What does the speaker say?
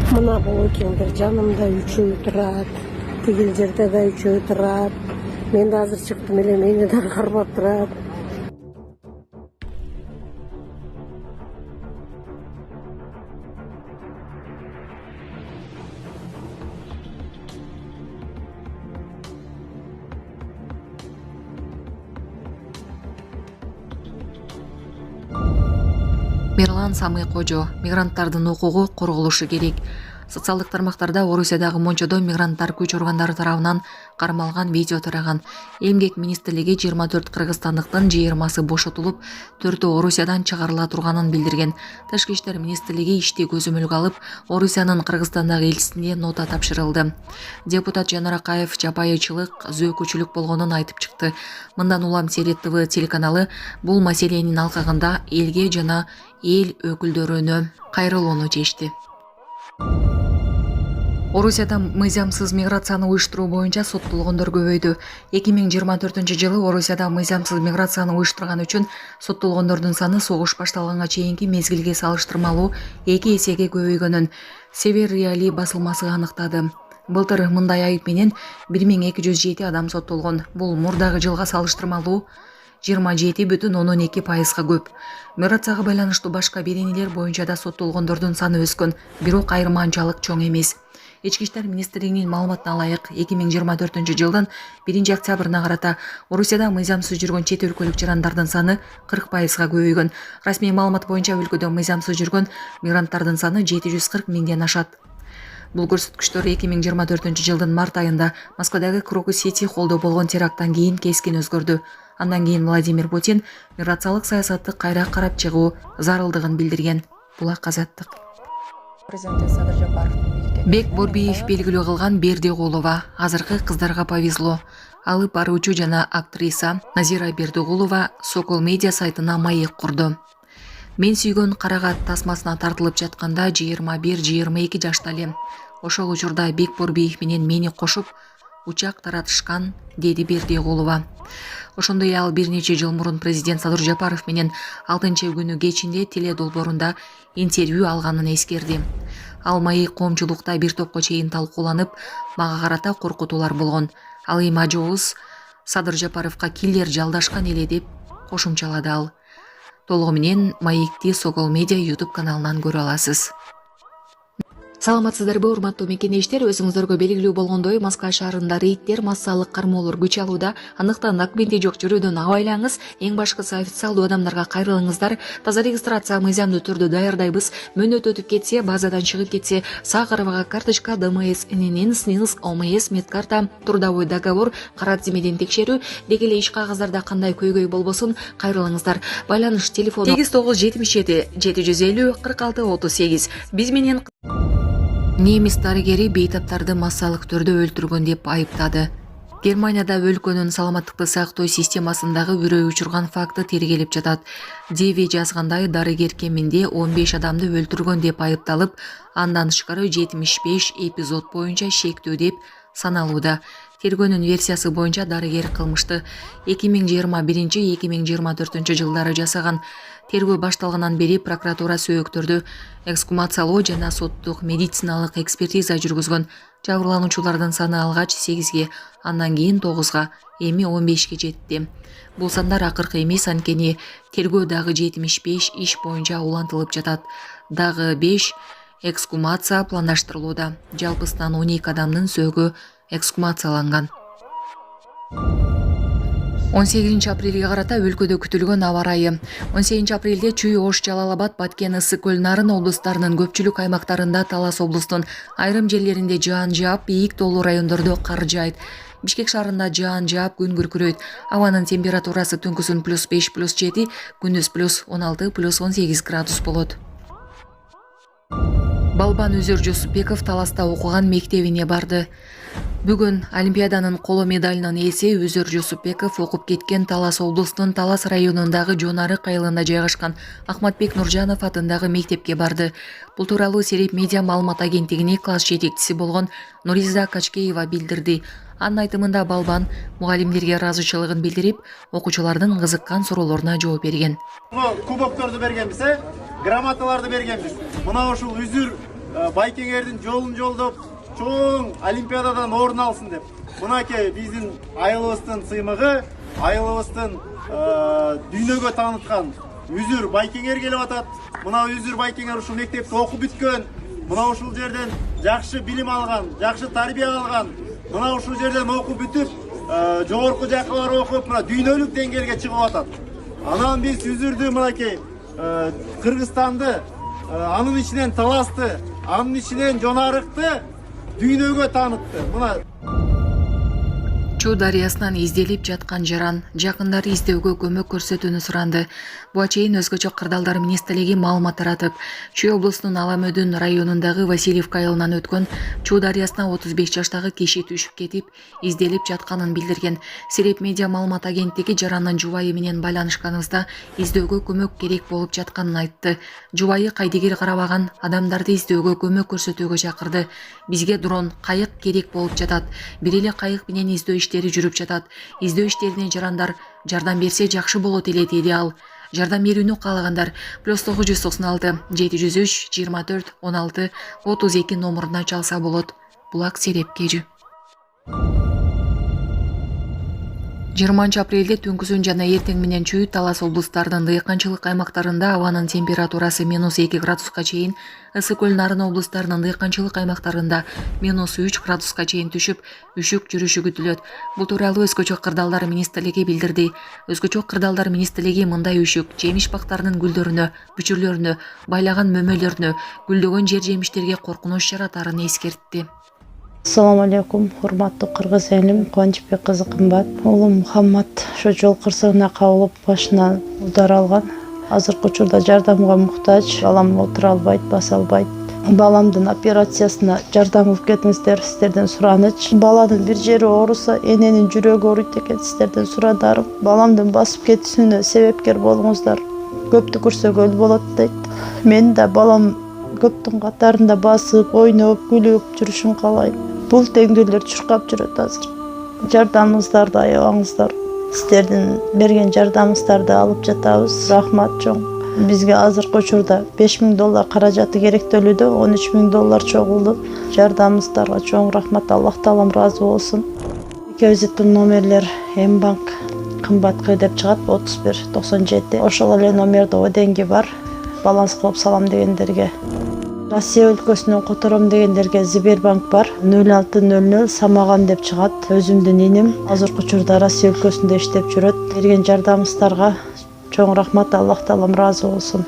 Мына бұл екендер жанымда үшеу тұрады, тегіл жерде де үшеу тұрады. Мен де азыр шықтым еле, мені де қармап тұрады. Мирлан Самый-Кожо, мигранттардын укугу корголушу керек. Социалдык тармактарда Орусиядагы мончодо мигранттар күч органдары тарабынан кармалган видео тараган. Эмгек министрлиги 24 кыргызстандыктын 20 бошотулуп, 4 Орусиядан чыгарыла турганын билдирген. Тышкы иштер министрлиги ишти көзөмөлгө алып, Орусиянын Кыргызстандагы элчисине нота тапшырылды. Депутат Жанар Акаев жапайычылык, зөөкүчүлүк болгонун айтып чыкты. Мындан улам Серет ТВ телеканалы бул маселенин алкагында элге жана эл өкүлдөрүнө кайрылууну чечти. Орусияда мыйзамсыз миграцияны уюштуруу боюнча соттолгондор көбөйдү. 2024 жылы Орусияда мыйзамсыз миграцияны уюштурган үчүн соттолгондордун саны согуш башталганга чейинки мезгилге салыштырмалуу 2 эсеге көбөйгөнүн Север Реали басылмасы аныктады. Былтыр мындай айып менен 1207 адам соттолгон. Бул мурдагы жылга салыштырмалуу 27,2%га көп. Миграцияга байланыштуу башка беренелер боюнча да соттолгондордун саны өскөн, бирок айырма анчалык чоң эмес. Ички иштер министрлигинин маалыматына ылайык 2024 жылдын 1-октябрына карата Орусияда мыйзамсыз жүргөн чет өлкөлүк жарандардын саны 40%га көбөйгөн. Расмий маалымат боюнча өлкөдө мыйзамсыз жүргөн мигранттардын саны 740 миңден ашат. Бул көрсөткүчтөр 2024 жылдын март айында Москвадагы Крокус Сити холлдо болгон теракттан кийин кескин өзгөрдү. Андан кийин Владимир Путин миграциялык саясатты кайра карап чыгуу зарылдыгын билдирген. Булак Азаттык. Президент Садыр Жапаров Бек Борбиев белгилүү кылган Бердигулова азыркы кыздарга повезло. Алып баруучу жана актриса Назира Бердигулова Сокол медиа сайтына маек курду. Мен сүйгөн карагат тасмасына тартылып жатканда 21-22 жашта элем. Ошол учурда Бек Борбиев менен мени кошуп учак таратышкан, деди Бердигулова. Ошондой ал бир нече жыл мурун президент Садыр Жапаров менен 6-күнү кечинде теле долбоорунда интервью алганын эскерди. Ал маек коомчулукта бир топко чейин талкууланып, мага карата коркутуулар болгон. Ал эми ажообуз Садыр Жапаровго киллер жалдашкан эле деп кошумчалады ал. Толугу менен маекти Сокол медиа YouTube каналынан көрө аласыз. Саламатсыздарбы, урматтуу мекенештер, өзүңүздөргө белгилүү болгондой, Москва шаарында рейдтер, массалык кармоолор күч алууда. Андыктан документи жок жүрүүдөн абайлаңыз. Эң башкысы официалдуу адамдарга кайрылыңыздар. Таза регистрация мыйзамдуу түрдө даярдайбыз. Мөөнөт өтүп кетсе, базадан чыгып кетсе, Сахарова карточка, ДМС, ННН, СНИЛС, ОМС, медкарта, трудовой договор, кара тизмеден текшерүү, деги эле иш кагаздарда кандай көйгөй болбосун, кайрылыңыздар. Байланыш телефону 8977 750 46 38. Биз менен Немис дарыгери бейтаптарды массалык түрдө өлтүргөн деп айыптады. Германияда өлкөнүн саламаттыкты сактоо системасындагы үрөй учурган факты тергелип жатат. Деви жазгандай, дарыгер кеминде 15 адамды өлтүргөн деп айыпталып, андан тышкары 75 эпизод боюнча шектүү деп саналууда. Тергөөнүн версиясы боюнча дарыгер кылмышты 2021-2024 жылдары жасаган. Тергөө башталгандан бери прокуратура сөйөктөрдү эксгумациялоо жана соттук медициналык экспертиза жүргүзгөн. Жабырлануучулардын саны алгач 8ге, андан кийин 9га, эми 15ге жетти. Бул сандар акыркы эмес, анткени тергөө дагы 75 иш боюнча улантылып жатат. Дагы 5 эксгумация пландаштырылууда. Жалпысынан 12 адамдын сөөгү эксгумацияланган. 18 апрелге карата өлкөдө күтүлгөн аба ырайы. 18 апрелде Чүй, Ош, Жалал-Абад, Баткен, Ысык көл, Нарын облустарынын көпчүлүк аймактарында, Талас облусунун айрым жерлеринде жаан жаап, бийик тоолуу райондордо кар жаайт. Бишкек шаарында жаан жаап, күн күркүрөйт. Абанын температурасы түнкүсүн +5 +7, күндүз +16 +18 градус болот. Балбан Өзөр Жусупбеков Таласта окуган мектебине барды. Бүгүн Олимпиаданын коло медалынын ээси Өзөр Жусупбеков окуп кеткен Талас облусунун Талас районундагы Жонары кайылында жайгашкан Ахматбек Нуржанов атындагы мектепке барды. Бул тууралуу Сереп медиа маалымат агенттигине класс жетекчиси болгон Нуриза Качкеева билдирди. Анын айтымында балбан мугалимдерге ыраазычылыгын билдирип, окуучулардын кызыккан суроолоруна жооп берген. Кубокторду бергенбиз, грамоталарды бергенбиз. Мына ушул үзүр Байкеңердин жолун жолдоп чоң олимпиададан орун алсын деп. Мынакей биздин айылыбыздын сыймыгы, айылыбыздын дүйнөгө тааныткан Үзүр Байкеңер келип атат. Мына Үзүр Байкеңер ушул мектепти окуп бүткөн. Мына ушул жерден жакшы билим алган, жакшы тарбия алган. Мына ушул жерден окуп бүтүп, жогорку жакка барып окуп, мына дүйнөлүк деңгээлге чыгып атат. Анан биз Үзүрдү мынакей Кыргызстанды, анын ичинен Таласты, анын ичинен Жонарыкты дүйнөгө таанытты. Мына Чуу дарыясынан изделип жаткан жаран жакындары издөөгө көмөк көрсөтүүнү суранды. Буга чейин өзгөчө кырдаалдар министрлиги маалымат таратып, Чүй облусунун Аламөдүн районундагы Васильевка айылынан өткөн Чуу дарыясына 35 жаштагы киши түшүп кетип, изделип жатканын билдирген. Сереп медиа маалымат агенттиги жарандын жубайы менен байланышканыбызда издөөгө көмөк керек болуп жатканын айтты. Жубайы кайдыгер карабаган адамдарды издөөгө көмөк көрсөтүүгө чакырды. Бизге дрон, кайык керек болуп жатат. Бир эле кайык менен издөө иштери жүрүп жатат. Издөө иштерине жарандар жардам берсе жакшы болот эле деди ал. Жардам берүүнү каалагандар +996 703 24 16 32 номуруна чалса болот. Булак Сереп Кежи. 20 апрелде түнкүсүн жана эртең менен Чүй, Талас облустарынын дыйканчылык аймактарында абанын температурасы -2 градуска чейин, Ысык көл Нарын облустарынын дыйканчылык аймактарында -3 градуска чейин түшүп, үшүк жүрүшү күтүлөт. Бул тууралуу Өзгөчө кырдаалдар министрлиги билдирди. Өзгөчө кырдаалдар министрлиги мындай үшүк жемиш бактарынын гүлдөрүнө, бүчүрлөрүнө, байлаган мөмөлөрүнө, гүлдөгөн жер жемиштерге коркунуч жаратарын эскертти. Assalamu alaikum, урматтуу кыргыз элим, Кубанычбек кызы кымбат. Улум Мухаммад ошо жол кырсыгына кабылып, башынан удар алган. Азыркы учурда жардамга муктаж, балам отура албайт, баса албайт. Баламдын операциясына жардам кылып кетиңиздер, сиздерден сураныч. Баланын бир жери ооруса, эненин жүрөгү ооруйт экен, сиздерден сурадарым. Баламдын басып кетүүсүнө себепкер болуңуздар. Көптү көрсө көл болот дейт. Мен да балам көптүн катарында басып, ойноп, күлүп жүрүшүн каалайм. Бул теңдүүлөр чуркап жүрөт азыр. Жардамыңыздарды аябаңыздар. Сиздердин берген жардамыңыздарды алып жатабыз. Рахмат чоң. Бизге азыркы учурда $5000 каражаты керектөлүүдө, $13,000 чогулду. Жардамыңыздарга чоң рахмат, Аллах таалам ыраазы болсун. Кепилдиктин номерлер М-банк кымбатка деп чыгат 3197. Ошол эле номерде деньги бар. Баланс кылып салам дегендерге. Россия өлкөсүнөн котором дегендерге Сбербанк бар. 0600 Самаган деп чыгат. Өзүмдүн иним азыркы учурда Россия өлкөсүндө иштеп жүрөт. Берген жардамыңыздарга чоң рахмат, Аллах таалам ыраазы болсун.